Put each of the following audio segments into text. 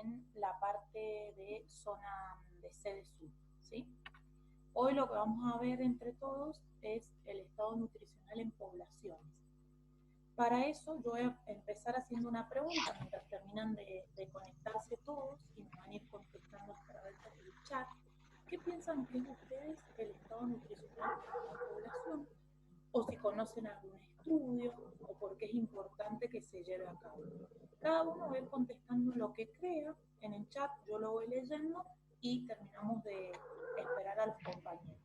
en la parte de zona de sede sur, ¿sí? Hoy lo que vamos a ver entre todos es el estado nutricional en poblaciones. Para eso yo voy a empezar haciendo una pregunta mientras terminan de conectarse todos y me van a ir contestando a través del chat. ¿Qué piensan que es ustedes el estado nutricional en la población? O si conocen algún estudio, o por qué es importante que se lleve a cabo. Cada uno va a ir contestando lo que crea en el chat, yo lo voy leyendo y terminamos de esperar a los compañeros.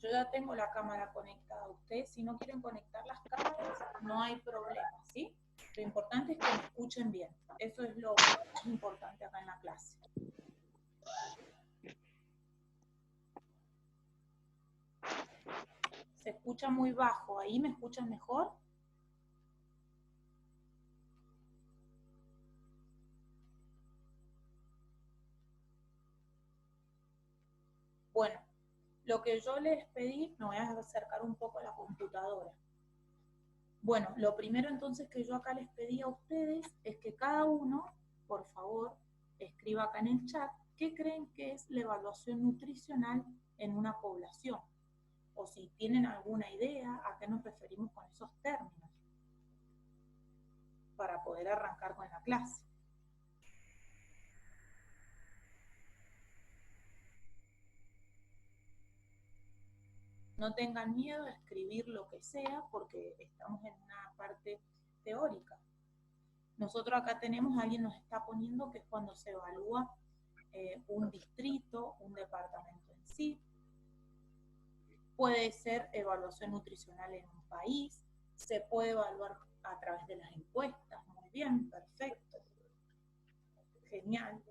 Yo ya tengo la cámara conectada. Ustedes, si no quieren conectar las cámaras, no hay problema, ¿sí? Lo importante es que me escuchen bien. Eso es lo más importante acá en la clase. Se escucha muy bajo. ¿Ahí me escuchan mejor? Bueno, lo que yo les pedí, me voy a acercar un poco a la computadora. Bueno, lo primero entonces que yo acá les pedí a ustedes es que cada uno, por favor, escriba acá en el chat qué creen que es la evaluación nutricional en una población. O si tienen alguna idea a qué nos referimos con esos términos, para poder arrancar con la clase. No tengan miedo a escribir lo que sea, porque estamos en una parte teórica. Nosotros acá tenemos, alguien nos está poniendo que es cuando se evalúa un distrito, un departamento en sí. Puede ser evaluación nutricional en un país, se puede evaluar a través de las encuestas. Muy bien, perfecto. Genial.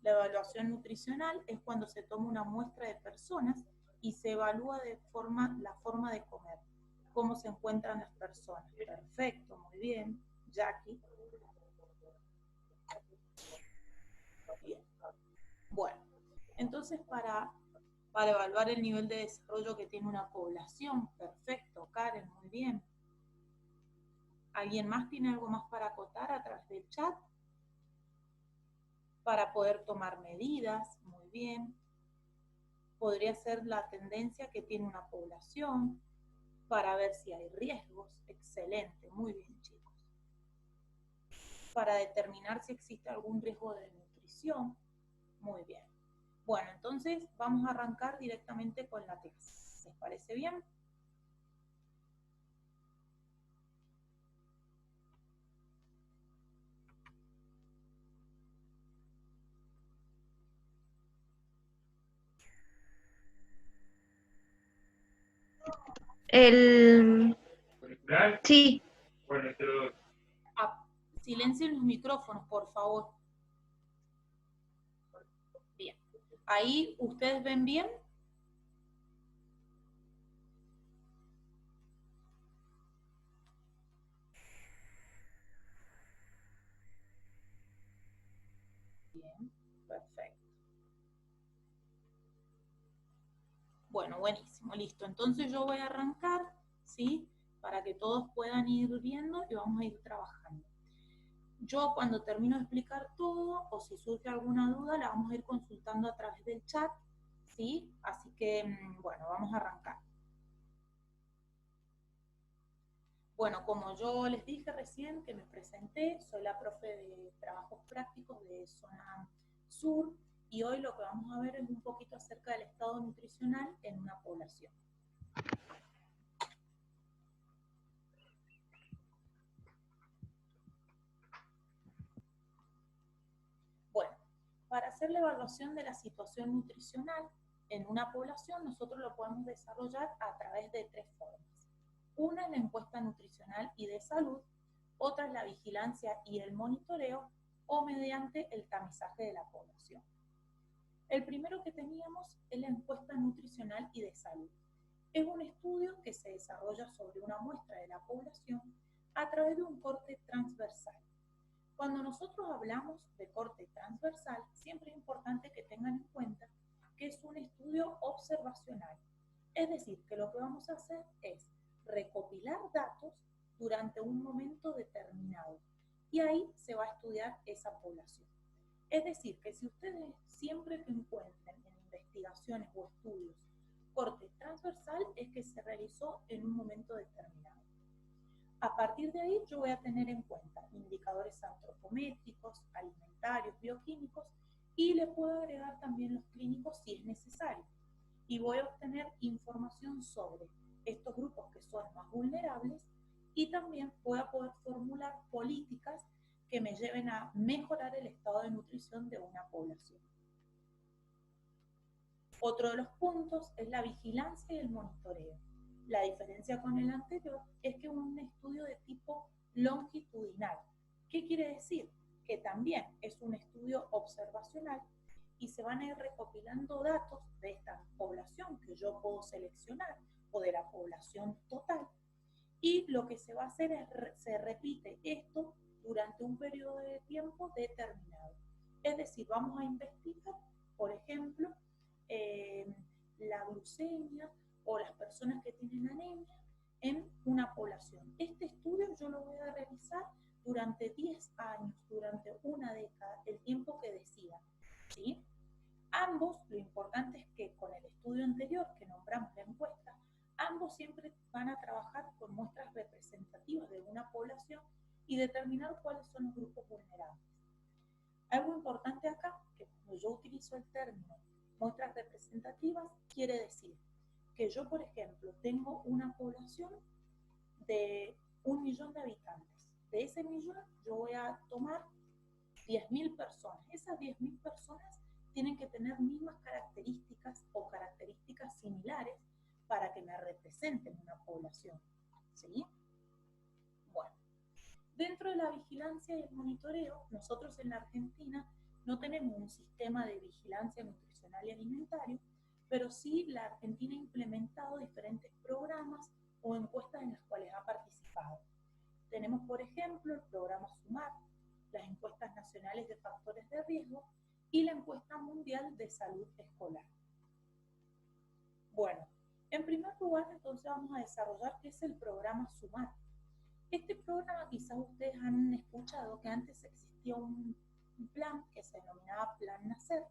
La evaluación nutricional es cuando se toma una muestra de personas y se evalúa la forma de comer, cómo se encuentran las personas. Perfecto, muy bien, Jackie. Bien. Bueno, entonces para evaluar el nivel de desarrollo que tiene una población, perfecto, Karen, muy bien. ¿Alguien más tiene algo más para acotar a través del chat? Para poder tomar medidas, muy bien. Podría ser la tendencia que tiene una población, para ver si hay riesgos. Excelente, muy bien, chicos. Para determinar si existe algún riesgo de nutrición. Muy bien. Bueno, entonces vamos a arrancar directamente con la clase. ¿Les parece bien? Sí. Silencien los micrófonos, por favor. Bien. ¿Ahí ustedes ven bien? Bien, perfecto. Bueno, buenísimo, listo. Entonces yo voy a arrancar, ¿sí? Para que todos puedan ir viendo y vamos a ir trabajando. Yo cuando termino de explicar todo, o si surge alguna duda, la vamos a ir consultando a través del chat, ¿sí? Así que, bueno, vamos a arrancar. Bueno, como yo les dije recién que me presenté, soy la profe de trabajos prácticos de zona sur, y hoy lo que vamos a ver es un poquito acerca del estado nutricional en una población. Bueno, para hacer la evaluación de la situación nutricional en una población, nosotros lo podemos desarrollar a través de tres formas. Una es la encuesta nutricional y de salud, otra es la vigilancia y el monitoreo, o mediante el tamizaje de la población. El primero que teníamos es la encuesta nutricional y de salud. Es un estudio que se desarrolla sobre una muestra de la población a través de un corte transversal. Cuando nosotros hablamos de corte transversal, siempre es importante que tengan en cuenta que es un estudio observacional. Es decir, que lo que vamos a hacer es recopilar datos durante un momento determinado y ahí se va a estudiar esa población. Es decir, que si ustedes siempre que encuentren en investigaciones o estudios corte transversal, es que se realizó en un momento determinado. A partir de ahí yo voy a tener en cuenta indicadores antropométricos, alimentarios, bioquímicos y le puedo agregar también los clínicos si es necesario. Y voy a obtener información sobre estos grupos que son más vulnerables y también voy a poder formular políticas que me lleven a mejorar el estado de nutrición de una población. Otro de los puntos es la vigilancia y el monitoreo. La diferencia con el anterior es que es un estudio de tipo longitudinal. ¿Qué quiere decir? Que también es un estudio observacional y se van a ir recopilando datos de esta población que yo puedo seleccionar o de la población total. Y lo que se va a hacer es, se repite esto durante un periodo de tiempo determinado. Es decir, vamos a investigar, por ejemplo, la glucemia o las personas que tienen anemia en una población. Este estudio yo lo voy a realizar durante 10 años, durante una década, el tiempo que decida, ¿sí? Ambos, lo importante es que con el estudio anterior que nombramos la encuesta, ambos siempre van a trabajar con muestras representativas de una población y determinar cuáles son los grupos vulnerables. Algo importante acá, que cuando yo utilizo el término muestras representativas, quiere decir que yo, por ejemplo, tengo una población de 1 millón de habitantes. De ese millón yo voy a tomar 10.000 personas. Esas 10.000 personas tienen que tener mismas características o características similares para que me representen una población, ¿sí? Bueno, dentro de la vigilancia y el monitoreo, nosotros en la Argentina no tenemos un sistema de vigilancia nutricional y alimentario, pero sí la Argentina ha implementado diferentes programas o encuestas en las cuales ha participado. Tenemos, por ejemplo, el programa SUMAR, las encuestas nacionales de factores de riesgo y la encuesta mundial de salud escolar. Bueno, en primer lugar, entonces vamos a desarrollar qué es el programa SUMAR. Este programa quizás ustedes han escuchado que antes existía un plan que se denominaba Plan Nacer,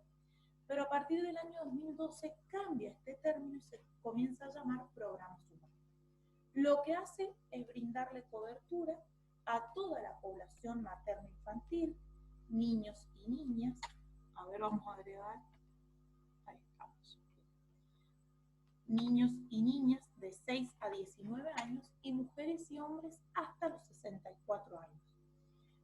pero a partir del año 2012 cambia este término y se comienza a llamar Programa SUMAR. Lo que hace es brindarle cobertura a toda la población materno-infantil, niños y niñas. A ver, vamos a agregar. Ahí estamos. Niños y niñas de 6 a 19 años y mujeres y hombres hasta los 64 años.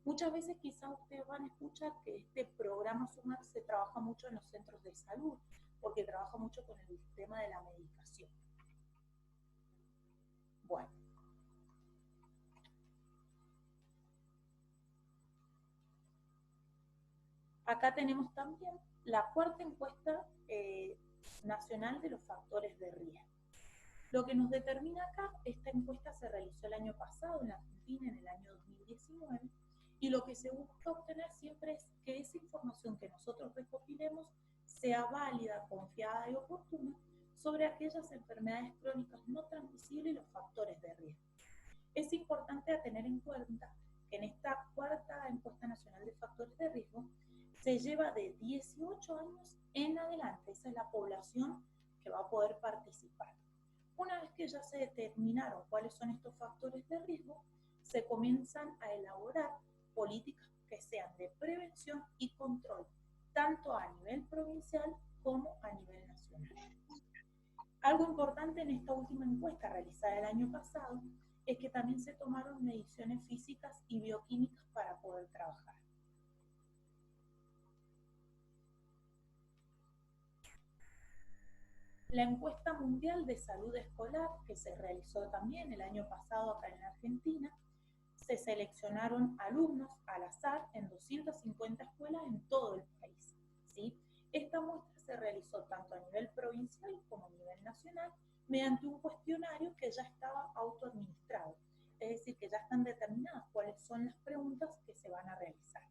Muchas veces quizás ustedes van a escuchar que este programa SUMAR se trabaja mucho en los centros de salud, porque trabaja mucho con el tema de la medicación. Bueno. Acá tenemos también la cuarta encuesta nacional de los factores de riesgo. Lo que nos determina acá, esta encuesta se realizó el año pasado en la Argentina, en el año 2019, y lo que se busca obtener siempre es que esa información que nosotros recopilemos sea válida, confiada y oportuna sobre aquellas enfermedades crónicas no transmisibles y los factores de riesgo. Es importante a tener en cuenta que en esta cuarta encuesta nacional de factores de riesgo se lleva de 18 años en adelante. Esa es la población que va a poder participar. Una vez que ya se determinaron cuáles son estos factores de riesgo, se comienzan a elaborar políticas que sean de prevención y control, tanto a nivel provincial como a nivel nacional. Algo importante en esta última encuesta realizada el año pasado es que también se tomaron mediciones físicas y bioquímicas para poder trabajar. La encuesta mundial de salud escolar, que se realizó también el año pasado acá en la Argentina, se seleccionaron alumnos al azar en 250 escuelas en todo el país, ¿sí? Esta muestra se realizó tanto a nivel provincial como a nivel nacional mediante un cuestionario que ya estaba autoadministrado, es decir, que ya están determinadas cuáles son las preguntas que se van a realizar.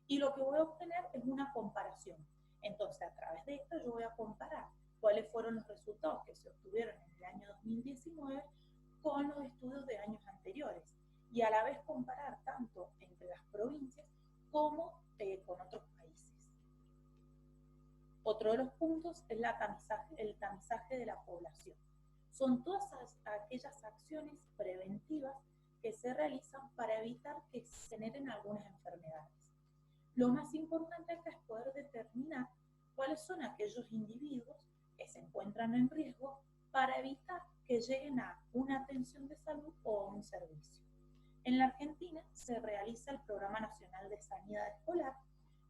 Y lo que voy a obtener es una comparación. Entonces, a través de esto yo voy a comparar cuáles fueron los resultados que se obtuvieron en el año 2019 con los estudios de años anteriores y a la vez comparar tanto entre las provincias como con otros países. Otro de los puntos es el tamizaje de la población. Son todas aquellas acciones preventivas que se realizan para evitar que se generen algunas enfermedades. Lo más importante acá es poder determinar cuáles son aquellos individuos que se encuentran en riesgo para evitar que lleguen a una atención de salud o a un servicio. En la Argentina se realiza el Programa Nacional de Sanidad Escolar,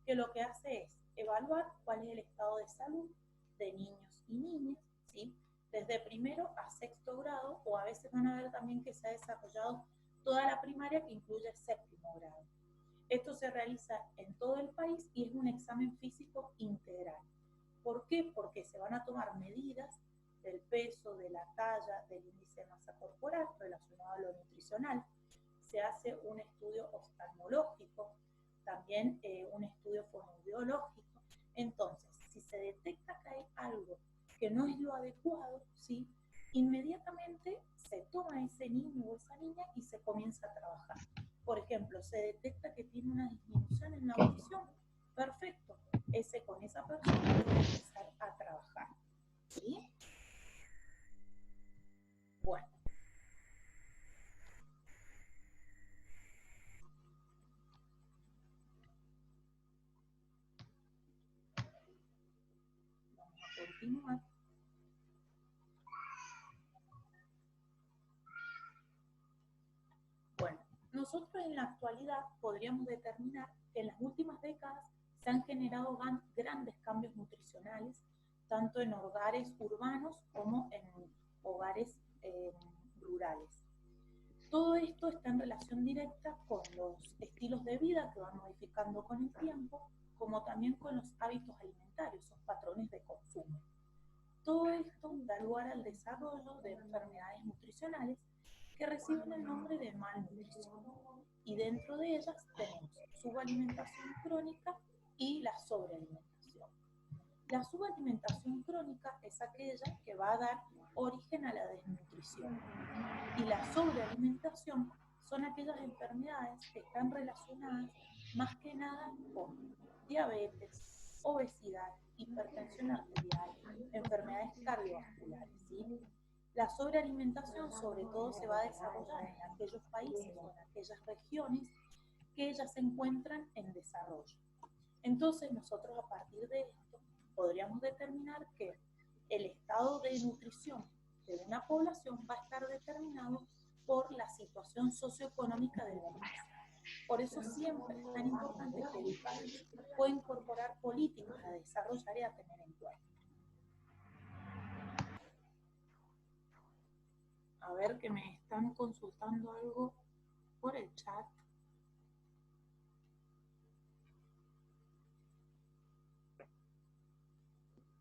que lo que hace es evaluar cuál es el estado de salud de niños y niñas, ¿sí? Desde primero a sexto grado, o a veces van a ver también que se ha desarrollado toda la primaria que incluye el séptimo grado. Esto se realiza en todo el país y es un examen físico integral. ¿Por qué? Porque se van a tomar medidas del peso, de la talla, del índice de masa corporal relacionado a lo nutricional. Se hace un estudio oftalmológico, también un estudio fonoaudiológico. Entonces, si se detecta que hay algo que no es lo adecuado, ¿sí? Inmediatamente se toma ese niño o esa niña y se comienza a trabajar. Por ejemplo, se detecta que tiene una disminución en la audición, perfecto, con esa persona puede empezar a trabajar, ¿sí? Bueno. Vamos a continuar. Bueno, nosotros en la actualidad podríamos determinar que en las últimas décadas se han generado grandes cambios nutricionales, tanto en hogares urbanos como en hogares rurales. Todo esto está en relación directa con los estilos de vida que van modificando con el tiempo, como también con los hábitos alimentarios, esos patrones de consumo. Todo esto da lugar al desarrollo de enfermedades nutricionales que reciben el nombre de malnutrición. Y dentro de ellas tenemos subalimentación crónica y la sobrealimentación. La subalimentación crónica es aquella que va a dar origen a la desnutrición. Y la sobrealimentación son aquellas enfermedades que están relacionadas más que nada con diabetes, obesidad, hipertensión arterial, enfermedades cardiovasculares, ¿sí? La sobrealimentación sobre todo se va a desarrollar en aquellos países o en aquellas regiones que ya se encuentran en desarrollo. Entonces nosotros a partir de esto podríamos determinar que el estado de nutrición de una población va a estar determinado por la situación socioeconómica del país. Por eso siempre es tan importante que el país pueda incorporar políticas a desarrollar y a tener en cuenta. A ver que me están consultando algo por el chat.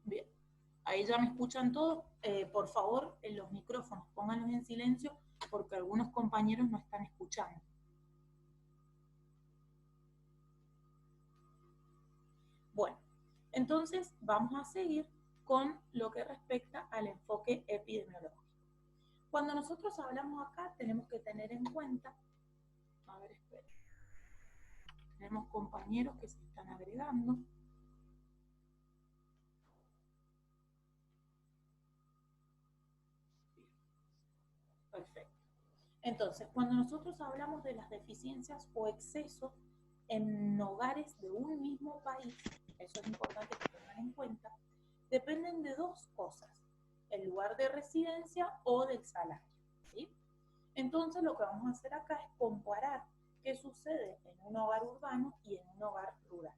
Bien, ahí ya me escuchan todos. Por favor, en los micrófonos pónganlos en silencio porque algunos compañeros no están escuchando. Bueno, entonces vamos a seguir con lo que respecta al enfoque epidemiológico. Cuando nosotros hablamos acá, tenemos que tener en cuenta, a ver, espera, tenemos compañeros que se están agregando. Bien. Perfecto. Entonces, cuando nosotros hablamos de las deficiencias o excesos en hogares de un mismo país, eso es importante que tengan en cuenta, dependen de dos cosas, el lugar de residencia o del salario, ¿sí? Entonces lo que vamos a hacer acá es comparar qué sucede en un hogar urbano y en un hogar rural.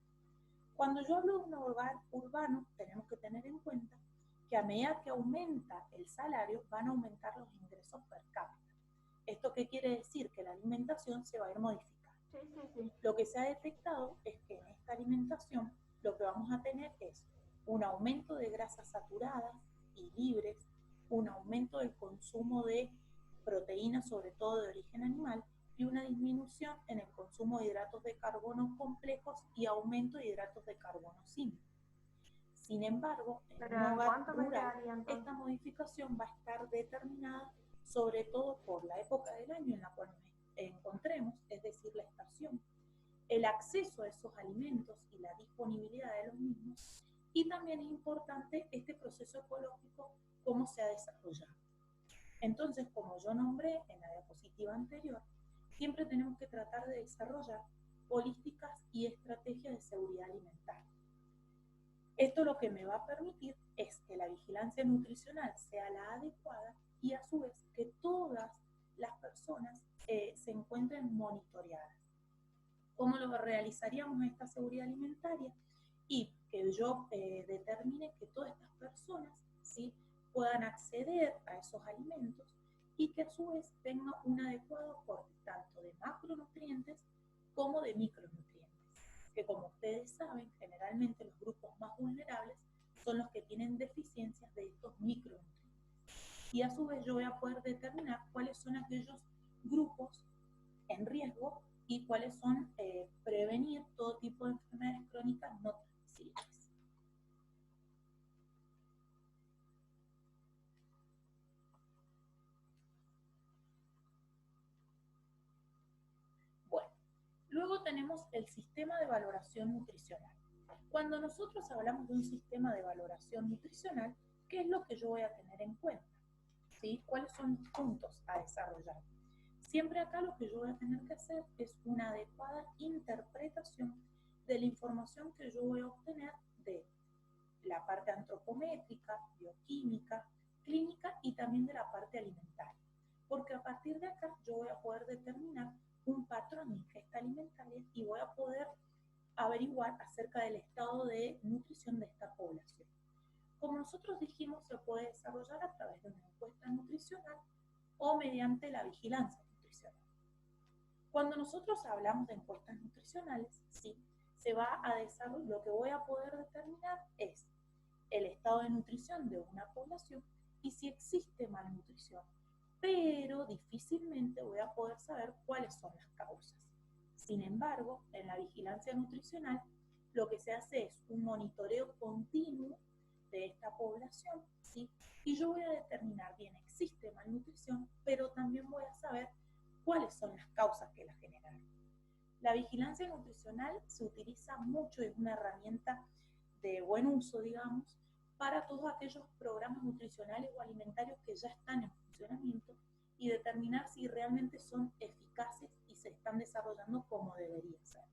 Cuando yo hablo de un hogar urbano, tenemos que tener en cuenta que a medida que aumenta el salario, van a aumentar los ingresos per cápita. ¿Esto qué quiere decir? Que la alimentación se va a ir modificando. Sí. Lo que se ha detectado es que en esta alimentación lo que vamos a tener es un aumento de grasas saturadas y libres, un aumento del consumo de proteínas, sobre todo de origen animal, y una disminución en el consumo de hidratos de carbono complejos y aumento de hidratos de carbono simples. Sin embargo, en un Pero ¿en hogar cuánto me rural, quedaría esta entonces? modificación va a estar determinada sobre todo por la época del año en la cual nos encontremos, es decir, la estación, el acceso a esos alimentos y la disponibilidad de los mismos, y también es importante este proceso ecológico, cómo se ha desarrollado. Entonces, como yo nombré en la diapositiva anterior, siempre tenemos que tratar de desarrollar políticas y estrategias de seguridad alimentaria. Esto lo que me va a permitir es que la vigilancia nutricional sea la adecuada y a su vez que todas las personas se encuentren monitoreadas. ¿Cómo lo realizaríamos esta seguridad alimentaria? Y que yo determine que todas estas personas, ¿sí?, puedan acceder a esos alimentos y que a su vez tengan un adecuado aporte tanto de macronutrientes como de micronutrientes, que como ustedes saben, generalmente los grupos más vulnerables son los que tienen deficiencias de estos micronutrientes. Y a su vez yo voy a poder determinar cuáles son aquellos grupos en riesgo y cuáles son prevenir todo tipo de enfermedades crónicas no transmisibles. Bueno, luego tenemos el sistema de valoración nutricional. Cuando nosotros hablamos de un sistema de valoración nutricional, ¿qué es lo que yo voy a tener en cuenta? ¿Sí? ¿Cuáles son los puntos a desarrollar? Siempre acá lo que yo voy a tener que hacer es una adecuada interpretación de la información que yo voy a obtener de la parte antropométrica, bioquímica, clínica y también de la parte alimentaria. Porque a partir de acá yo voy a poder determinar un patrón de ingesta alimentaria y voy a poder averiguar acerca del estado de nutrición de esta población. Como nosotros dijimos, se puede desarrollar a través de una encuesta nutricional o mediante la vigilancia nutricional. Cuando nosotros hablamos de encuestas nutricionales, sí, se va a desarrollar, lo que voy a poder determinar es el estado de nutrición de una población y si existe malnutrición, pero difícilmente voy a poder saber cuáles son las causas. Sin embargo, en la vigilancia nutricional, lo que se hace es un monitoreo continuo de esta población, ¿sí? Y yo voy a determinar, bien, existe malnutrición, pero también voy a saber cuáles son las causas que la generaron. La vigilancia nutricional se utiliza mucho, es una herramienta de buen uso, digamos, para todos aquellos programas nutricionales o alimentarios que ya están en funcionamiento y determinar si realmente son eficaces y se están desarrollando como debería ser.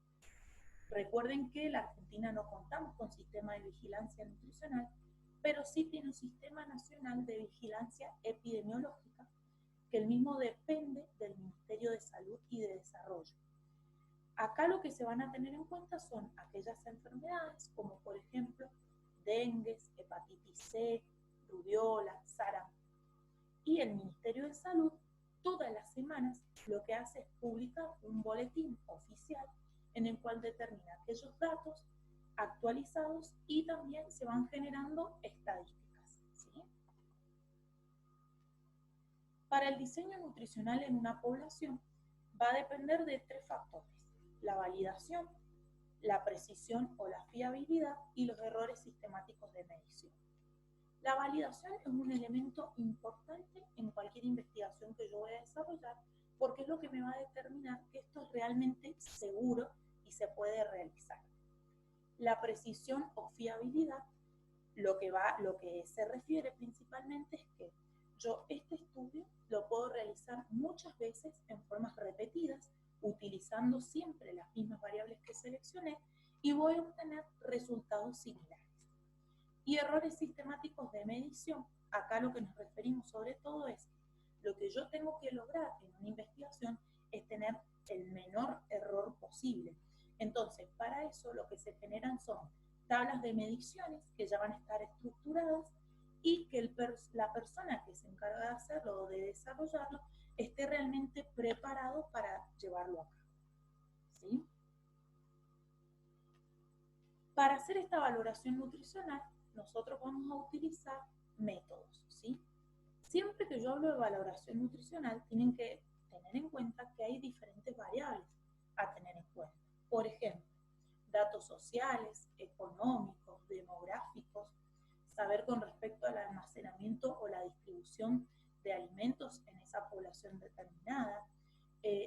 Recuerden que en la Argentina no contamos con sistema de vigilancia nutricional, pero sí tiene un sistema nacional de vigilancia epidemiológica, que el mismo depende del Ministerio de Salud y de Desarrollo. Acá lo que se van a tener en cuenta son aquellas enfermedades como por ejemplo dengue, hepatitis C, rubiola, sarampión. Y el Ministerio de Salud todas las semanas lo que hace es publicar un boletín oficial en el cual determina aquellos datos actualizados y también se van generando estadísticas, ¿sí? Para el diseño nutricional en una población va a depender de 3 factores: la validación, la precisión o la fiabilidad y los errores sistemáticos de medición. La validación es un elemento importante en cualquier investigación que yo voy a desarrollar porque es lo que me va a determinar que esto es realmente seguro y se puede realizar. La precisión o fiabilidad, lo que se refiere principalmente es que yo este estudio lo puedo realizar muchas veces en formas repetidas, utilizando siempre las mismas variables que seleccioné y voy a obtener resultados similares. Y errores sistemáticos de medición, acá lo que nos referimos sobre todo es lo que yo tengo que lograr en una investigación es tener el menor error posible. Entonces, para eso lo que se generan son tablas de mediciones que ya van a estar estructuradas y que la persona que se encarga de hacerlo o de desarrollarlo esté realmente preparado para llevarlo a cabo, ¿sí? Para hacer esta valoración nutricional, nosotros vamos a utilizar métodos, ¿sí? Siempre que yo hablo de valoración nutricional, tienen que tener en cuenta que hay diferentes variables a tener en cuenta. Por ejemplo, datos sociales, económicos, demográficos, saber con respecto al almacenamiento o la distribución de alimentos en esa población determinada,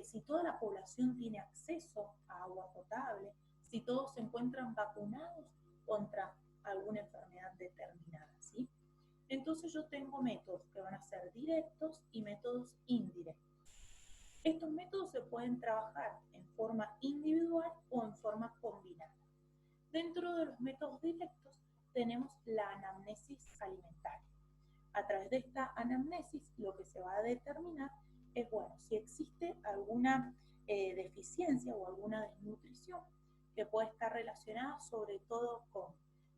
si toda la población tiene acceso a agua potable, si todos se encuentran vacunados contra alguna enfermedad determinada, ¿sí? Entonces yo tengo métodos que van a ser directos y métodos indirectos. Estos métodos se pueden trabajar en forma individual o en forma combinada. Dentro de los métodos directos tenemos la anamnesis alimentaria. A través de esta anamnesis lo que se va a determinar es, bueno, si existe alguna deficiencia o alguna desnutrición que puede estar relacionada sobre todo con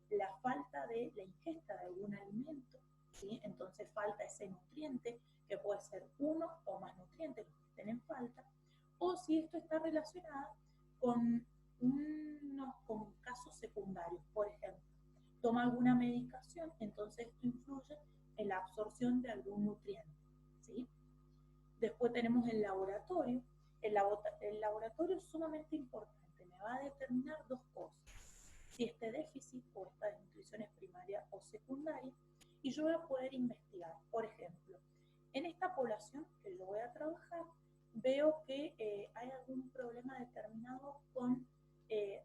la falta de la ingesta de algún alimento, ¿sí? Entonces falta ese nutriente, que puede ser uno o más nutrientes los que estén en falta, o si esto está relacionado con con casos secundarios, por ejemplo, toma alguna medicación, entonces esto influye en la absorción de algún nutriente, ¿sí? Después tenemos el laboratorio. El laboratorio es sumamente importante, me va a determinar dos cosas: si este déficit o esta desnutrición es primaria o secundaria, y yo voy a poder investigar. Por ejemplo, en esta población que yo voy a trabajar, veo que hay algún problema determinado con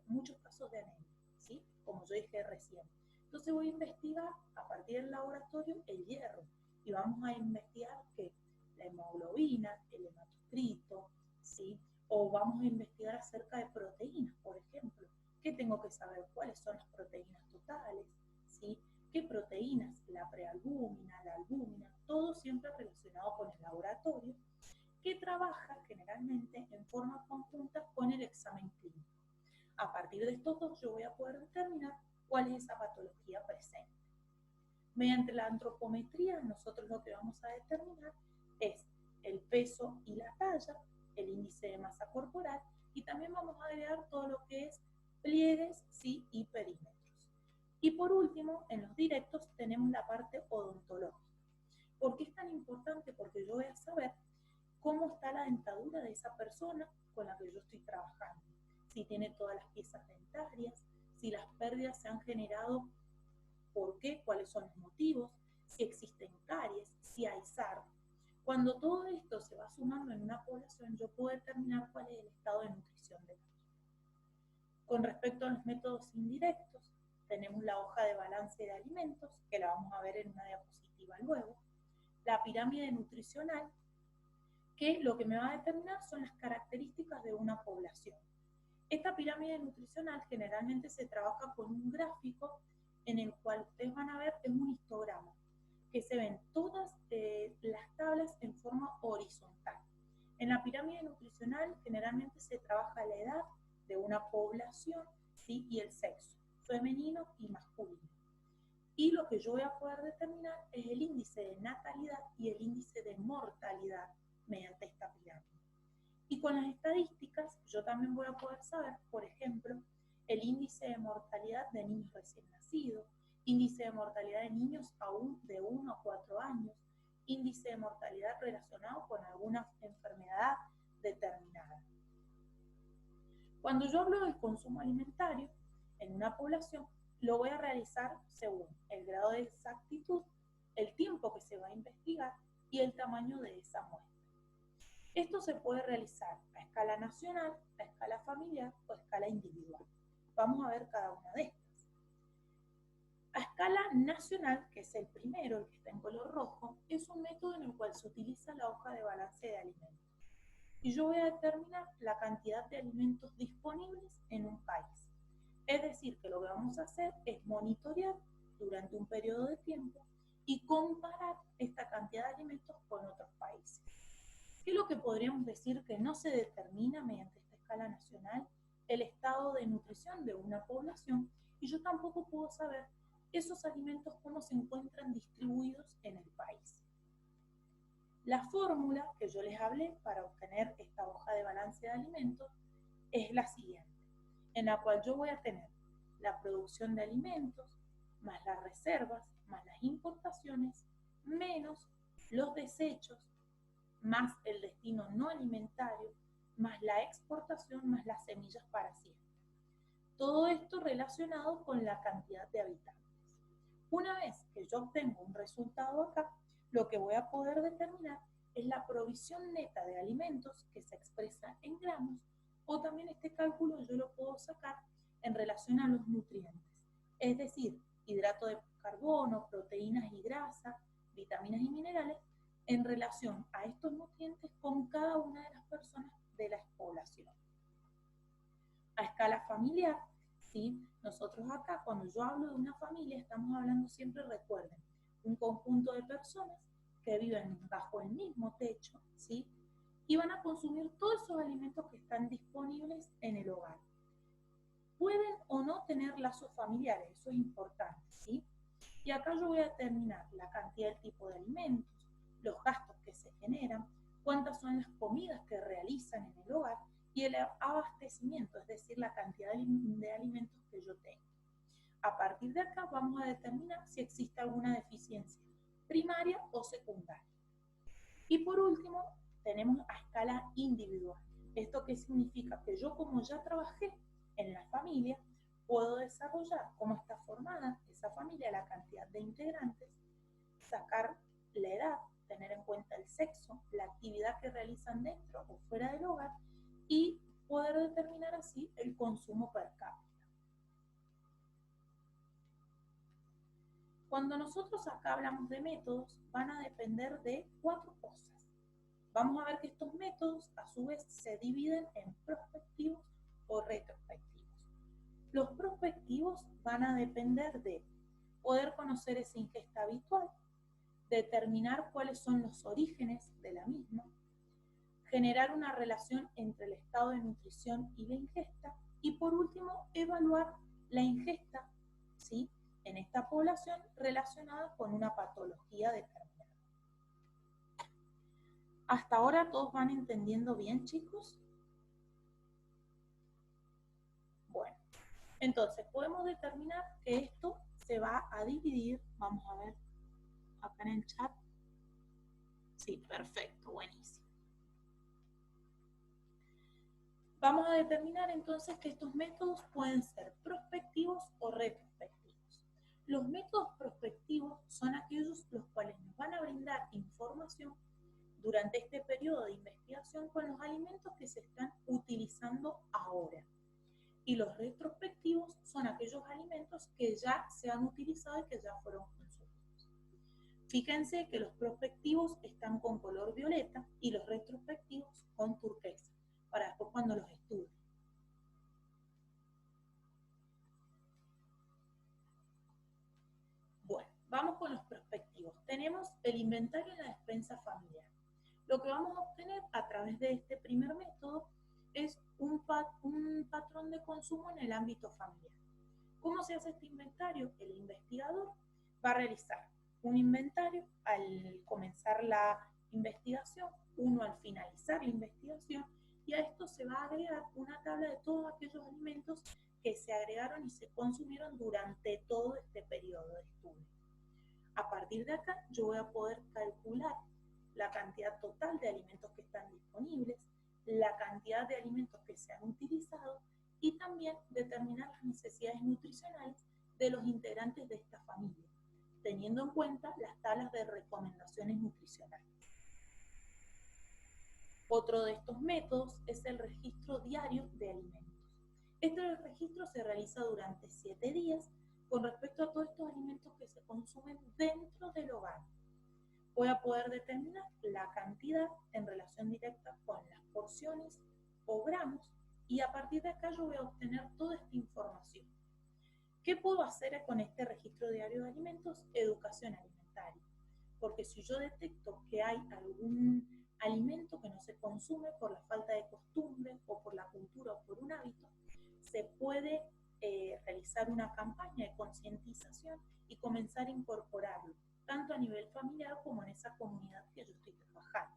muchos casos de anemia, ¿sí? Como yo dije recién. Entonces voy a investigar a partir del laboratorio el hierro y vamos a investigar que la hemoglobina, el hematocrito, ¿sí? O vamos a investigar acerca de proteínas, por ejemplo. ¿Qué tengo que saber? ¿Cuáles son las proteínas totales? ¿Sí? ¿Qué proteínas? La prealbúmina, la albúmina, todo siempre relacionado con el laboratorio, que trabaja generalmente en forma conjunta con el examen clínico. A partir de estos dos yo voy a poder determinar cuál es esa patología presente. Mediante la antropometría nosotros lo que vamos a determinar es el peso y la talla, el índice de masa corporal, y también vamos a agregar todo lo que es pliegues, sí, y perímetros. Y por último, en los directos tenemos la parte odontológica. ¿Por qué es tan importante? Porque yo voy a saber cómo está la dentadura de esa persona con la que yo estoy trabajando. Si tiene todas las piezas dentarias, si las pérdidas se han generado, por qué, cuáles son los motivos, si existen caries, si hay sarro. Cuando todo esto se va sumando en una población, yo puedo determinar cuál es el estado de nutrición de la misma. Con respecto a los métodos indirectos, tenemos la hoja de balance de alimentos, que la vamos a ver en una diapositiva luego, la pirámide nutricional, que lo que me va a determinar son las características de una población. Esta pirámide nutricional generalmente se trabaja con un gráfico en el cual ustedes van a ver es un histograma, que se ven todas las tablas en forma horizontal. En la pirámide nutricional generalmente se trabaja la edad de una población, ¿sí? Y el sexo, femenino y masculino. Y lo que yo voy a poder determinar es el índice de natalidad y el índice de mortalidad mediante esta pirámide. Y con las estadísticas yo también voy a poder saber, por ejemplo, el índice de mortalidad de niños recién nacidos, índice de mortalidad de niños aún de 1 a 4 años, índice de mortalidad relacionado con alguna enfermedad determinada. Cuando yo hablo del consumo alimentario en una población, lo voy a realizar según el grado de exactitud, el tiempo que se va a investigar y el tamaño de esa muestra. Esto se puede realizar a escala nacional, a escala familiar o a escala individual. Vamos a ver cada una de estas. A escala nacional, que es el primero, el que está en color rojo, es un método en el cual se utiliza la hoja de balance de alimentos. Y yo voy a determinar la cantidad de alimentos disponibles en un país. Es decir, que lo que vamos a hacer es monitorear durante un periodo de tiempo y comparar esta cantidad de alimentos con otros países. ¿Qué es lo que podríamos decir que no se determina mediante esta escala nacional? El estado de nutrición de una población, y yo tampoco puedo saber esos alimentos cómo se encuentran distribuidos en el país. La fórmula que yo les hablé para obtener esta hoja de balance de alimentos es la siguiente, en la cual yo voy a tener la producción de alimentos, más las reservas, más las importaciones, menos los desechos, más el destino no alimentario, más la exportación, más las semillas para siembra. Todo esto relacionado con la cantidad de habitantes. Una vez que yo obtengo un resultado acá, lo que voy a poder determinar es la provisión neta de alimentos que se expresa en gramos, o también este cálculo yo lo puedo sacar en relación a los nutrientes, es decir, hidrato de carbono, proteínas y grasa, vitaminas y minerales, en relación a estos nutrientes con cada una de las personas de la población. A escala familiar, ¿sí? Nosotros acá, cuando yo hablo de una familia, estamos hablando siempre, recuerden, un conjunto de personas que viven bajo el mismo techo, ¿sí? Y van a consumir todos esos alimentos que están disponibles en el hogar. Pueden o no tener lazos familiares, eso es importante, ¿sí? Y acá yo voy a determinar la cantidad del tipo de alimentos, los gastos que se generan, cuántas son las comidas que realizan en el hogar y el abastecimiento, es decir, la cantidad de alimentos que yo tengo. A partir de acá vamos a determinar si existe alguna deficiencia primaria o secundaria. Y por último, tenemos a escala individual. ¿Esto qué significa? Que yo, como ya trabajé en la familia, puedo desarrollar cómo está formada esa familia, la cantidad de integrantes, sacar la edad, tener en cuenta el sexo, la actividad que realizan dentro o fuera del hogar y poder determinar así el consumo per cápita. Cuando nosotros acá hablamos de métodos, van a depender de 4 cosas. Vamos a ver que estos métodos a su vez se dividen en prospectivos o retrospectivos. Los prospectivos van a depender de poder conocer esa ingesta habitual, determinar cuáles son los orígenes de la misma, generar una relación entre el estado de nutrición y la ingesta y por último evaluar la ingesta, ¿sí?, en esta población relacionada con una patología determinada. ¿Hasta ahora todos van entendiendo bien, chicos? Bueno, entonces podemos determinar que esto se va a dividir, vamos a ver acá en el chat. Sí, perfecto, buenísimo. Vamos a determinar entonces que estos métodos pueden ser prospectivos o retrospectivos. Los métodos prospectivos son aquellos los cuales nos van a brindar información durante este periodo de investigación con los alimentos que se están utilizando ahora. Y los retrospectivos son aquellos alimentos que ya se han utilizado y que ya fueron consumidos. Fíjense que los prospectivos están con color violeta y los retrospectivos con turquesa, para después cuando los estudien. Bueno, vamos con los prospectivos. Tenemos el inventario en la despensa familiar. Lo que vamos a obtener a través de este primer método es un patrón de consumo en el ámbito familiar. ¿Cómo se hace este inventario? El investigador va a realizar un inventario al comenzar la investigación, uno al finalizar la investigación, y a esto se va a agregar una tabla de todos aquellos alimentos que se agregaron y se consumieron durante todo este periodo de estudio. A partir de acá yo voy a poder calcular la cantidad total de alimentos que están disponibles, la cantidad de alimentos que se han utilizado y también determinar las necesidades nutricionales de los integrantes de esta familia, teniendo en cuenta las tablas de recomendaciones nutricionales. Otro de estos métodos es el registro diario de alimentos. Este registro se realiza durante 7 días con respecto a todos estos alimentos que se consumen dentro del hogar. Voy a poder determinar la cantidad en relación directa con las porciones o gramos y a partir de acá yo voy a obtener toda esta información. ¿Qué puedo hacer con este registro diario de alimentos? Educación alimentaria. Porque si yo detecto que hay algún alimento que no se consume por la falta de costumbre o por la cultura o por un hábito, se puede realizar una campaña de concientización y comenzar a incorporarlo. tanto a nivel familiar como en esa comunidad que yo estoy trabajando.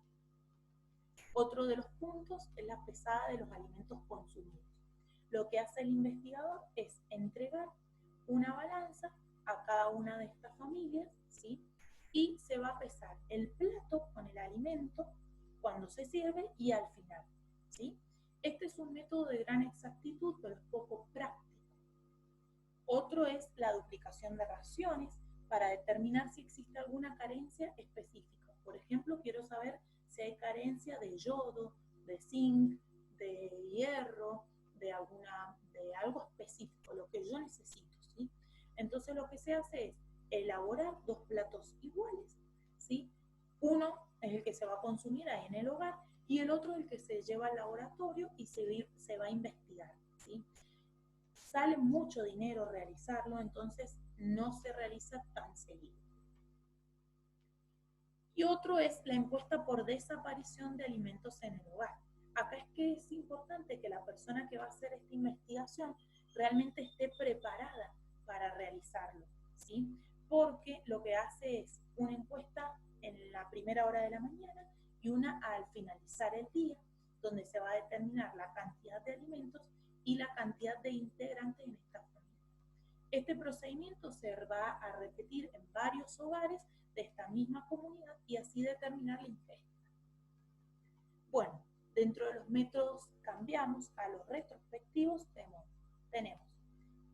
Otro de los puntos es la pesada de los alimentos consumidos. Lo que hace el investigador es entregar una balanza a cada una de estas familias, ¿sí? Y se va a pesar el plato con el alimento cuando se sirve y al final, ¿sí? Este es un método de gran exactitud, pero es poco práctico. Otro es la duplicación de raciones para determinar si existe alguna carencia específica. Por ejemplo, quiero saber si hay carencia de yodo, de zinc, de hierro, de algo específico, lo que yo necesito, ¿sí? Entonces lo que se hace es elaborar dos platos iguales, ¿sí? Uno es el que se va a consumir ahí en el hogar y el otro es el que se lleva al laboratorio y se va a investigar, ¿sí? Sale mucho dinero realizarlo, entonces no se realiza tan seguido. Y otro es la encuesta por desaparición de alimentos en el hogar. Acá es que es importante que la persona que va a hacer esta investigación realmente esté preparada para realizarlo, ¿sí? Porque lo que hace es una encuesta en la primera hora de la mañana y una al finalizar el día, donde se va a determinar la cantidad de alimentos y la cantidad de integrantes en esta familia. Este procedimiento se va a repetir en varios hogares de esta misma comunidad y así determinar la ingesta. Bueno, dentro de los métodos cambiamos a los retrospectivos, tenemos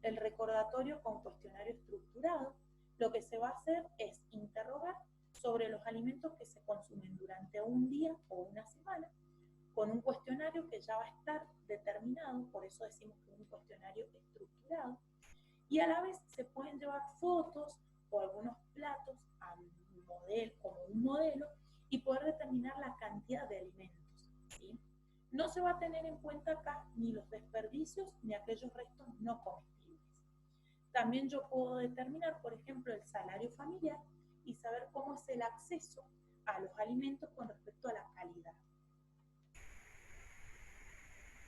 el recordatorio con cuestionario estructurado. Lo que se va a hacer es interrogar sobre los alimentos que se consumen durante un día o una semana, con un cuestionario que ya va a estar determinado, por eso decimos que es un cuestionario estructurado, y a la vez se pueden llevar fotos o algunos platos como un modelo y poder determinar la cantidad de alimentos, ¿sí? No se va a tener en cuenta acá ni los desperdicios ni aquellos restos no comestibles. También yo puedo determinar, por ejemplo, el salario familiar y saber cómo es el acceso a los alimentos con respecto a la calidad.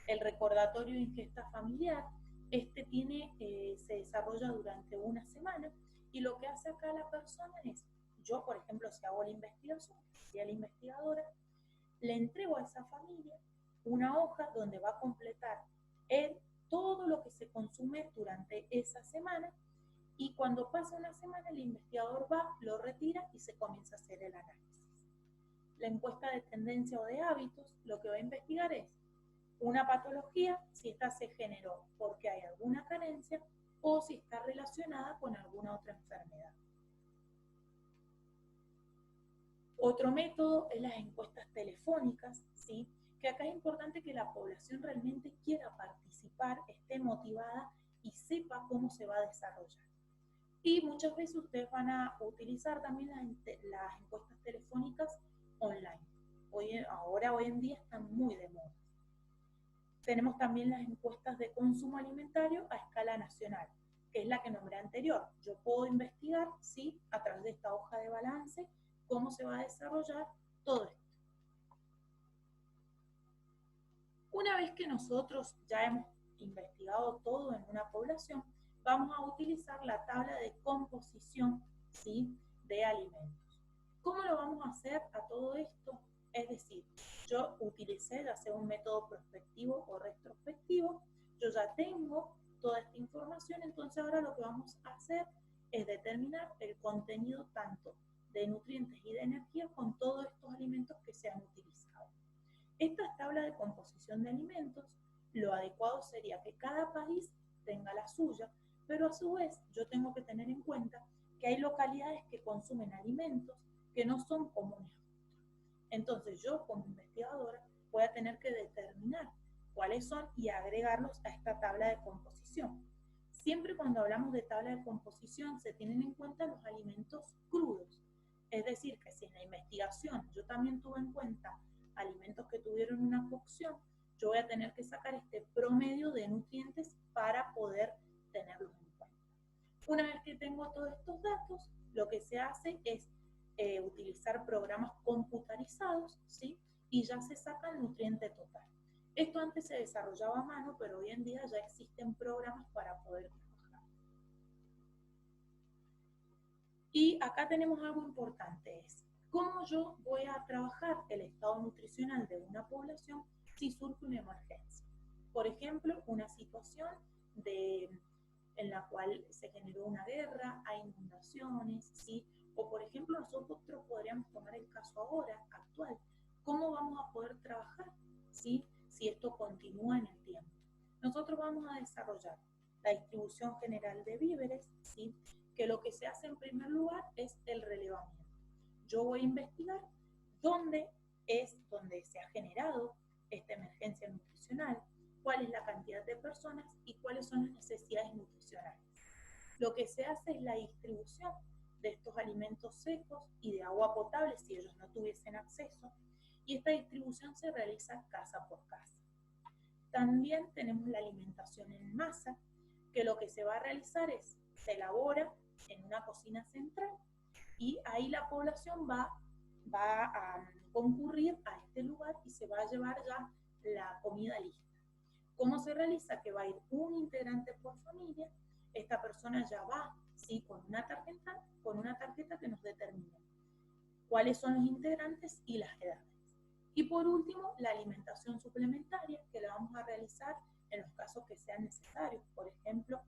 El recordatorio de ingesta familiar, se desarrolla durante una semana y lo que hace acá la persona es, yo por ejemplo si hago la investigación, si a la investigadora, le entrego a esa familia una hoja donde va a completar todo lo que se consume durante esa semana y cuando pasa una semana el investigador va, lo retira y se comienza a hacer el análisis. La encuesta de tendencia o de hábitos lo que va a investigar es una patología, si esta se generó porque hay alguna carencia o si está relacionada con alguna otra enfermedad. Otro método es las encuestas telefónicas, ¿sí? Que acá es importante que la población realmente quiera participar, esté motivada y sepa cómo se va a desarrollar. Y muchas veces ustedes van a utilizar también las encuestas telefónicas online. Hoy en día están muy de moda. Tenemos también las encuestas de consumo alimentario a escala nacional, que es la que nombré anterior. Yo puedo investigar, ¿sí?, a través de esta hoja de balance, cómo se va a desarrollar todo esto. Una vez que nosotros ya hemos investigado todo en una población, vamos a utilizar la tabla de composición, ¿sí?, de alimentos. ¿Cómo lo vamos a hacer a todo esto? Es decir, yo utilicé ya sea un método prospectivo o retrospectivo, yo ya tengo toda esta información, entonces ahora lo que vamos a hacer es determinar el contenido tanto de nutrientes y de energía con todos estos alimentos que se han utilizado. Esta tabla de composición de alimentos, lo adecuado sería que cada país tenga la suya, pero a su vez yo tengo que tener en cuenta que hay localidades que consumen alimentos que no son comunes. Entonces yo como investigadora voy a tener que determinar cuáles son y agregarlos a esta tabla de composición. Siempre cuando hablamos de tabla de composición se tienen en cuenta los alimentos crudos. Es decir, que si en la investigación yo también tuve en cuenta alimentos que tuvieron una cocción, yo voy a tener que sacar este promedio de nutrientes para poder tenerlos en cuenta. Una vez que tengo todos estos datos, lo que se hace es utilizar programas computarizados, ¿sí?, y ya se saca el nutriente total. Esto antes se desarrollaba a mano, pero hoy en día ya existen programas para poder trabajar. Y acá tenemos algo importante, es cómo yo voy a trabajar el estado nutricional de una población si surge una emergencia. Por ejemplo, una situación en la cual se generó una guerra, hay inundaciones, ¿sí? O por ejemplo, nosotros podríamos tomar el caso ahora, actual. ¿Cómo vamos a poder trabajar, ¿sí? Si esto continúa en el tiempo? Nosotros vamos a desarrollar la distribución general de víveres, ¿sí? Que lo que se hace en primer lugar es el relevamiento. Yo voy a investigar dónde se ha generado esta emergencia nutricional, cuál es la cantidad de personas y cuáles son las necesidades nutricionales. Lo que se hace es la distribución de estos alimentos secos y de agua potable si ellos no tuviesen acceso, y esta distribución se realiza casa por casa. También tenemos la alimentación en masa, que lo que se va a realizar es, se elabora en una cocina central y ahí la población va a concurrir a este lugar y se va a llevar ya la comida lista. ¿Cómo se realiza? Que va a ir un integrante por familia, esta persona ya va, ¿sí? con una tarjeta que nos determina cuáles son los integrantes y las edades. Y por último, la alimentación suplementaria, que la vamos a realizar en los casos que sean necesarios. Por ejemplo,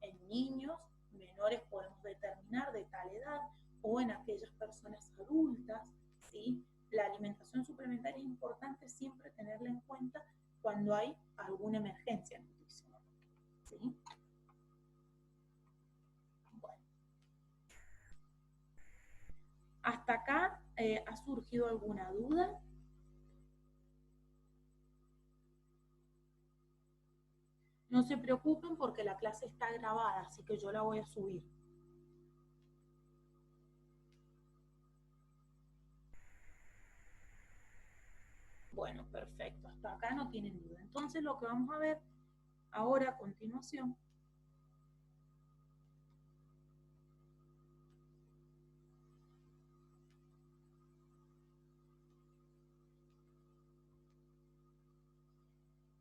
en niños menores podemos determinar de tal edad, o en aquellas personas adultas, ¿sí? La alimentación suplementaria es importante siempre tenerla en cuenta cuando hay alguna emergencia nutricional, ¿sí? Bueno. ¿Hasta acá ha surgido alguna duda? No se preocupen porque la clase está grabada, así que yo la voy a subir. Bueno, perfecto. Hasta acá no tienen duda. Entonces lo que vamos a ver ahora a continuación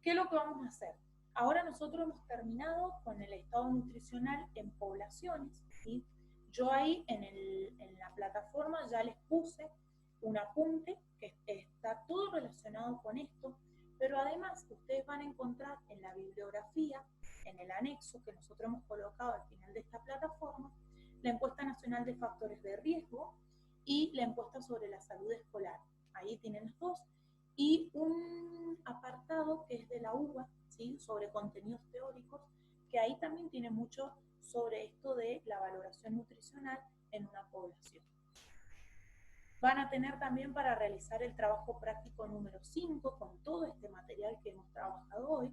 ¿qué es lo que vamos a hacer? Ahora nosotros hemos terminado con el estado nutricional en poblaciones, ¿sí? Yo ahí en la plataforma ya les puse un apunte que está todo relacionado con esto, pero además ustedes van a encontrar en la bibliografía, en el anexo que nosotros hemos colocado al final de esta plataforma, la encuesta nacional de factores de riesgo y la encuesta sobre la salud escolar. Ahí tienen los dos. Y un apartado que es de la UBA, ¿sí? Sobre contenidos teóricos, que ahí también tiene mucho sobre esto de la valoración nutricional en una población. Van a tener también para realizar el trabajo práctico número 5 con todo este material que hemos trabajado hoy.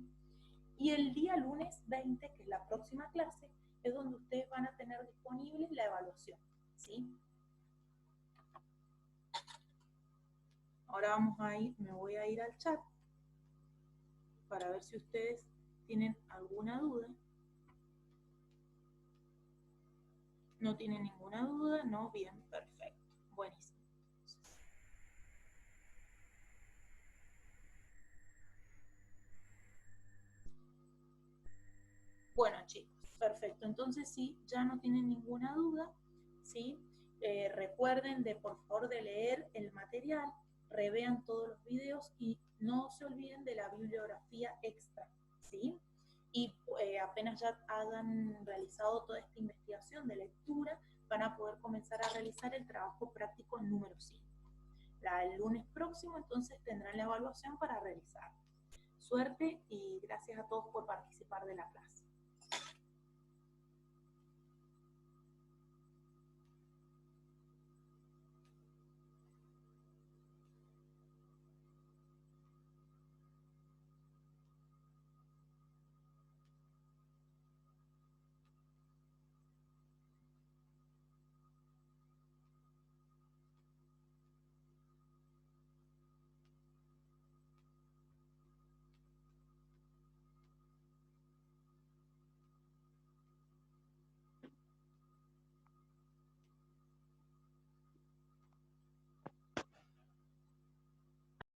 Y el día lunes 20, que es la próxima clase, es donde ustedes van a tener disponible la evaluación, ¿sí? Ahora me voy a ir al chat para ver si ustedes tienen alguna duda. ¿No tienen ninguna duda? No, bien, perfecto. Buenísimo. Bueno, chicos, perfecto. Entonces, sí, ya no tienen ninguna duda, ¿sí? Recuerden de, por favor, de leer el material, revean todos los videos y no se olviden de la bibliografía extra, ¿sí? Y apenas ya hayan realizado toda esta investigación de lectura, van a poder comenzar a realizar el trabajo práctico número 5. El lunes próximo entonces tendrán la evaluación para realizar. Suerte y gracias a todos por participar de la clase.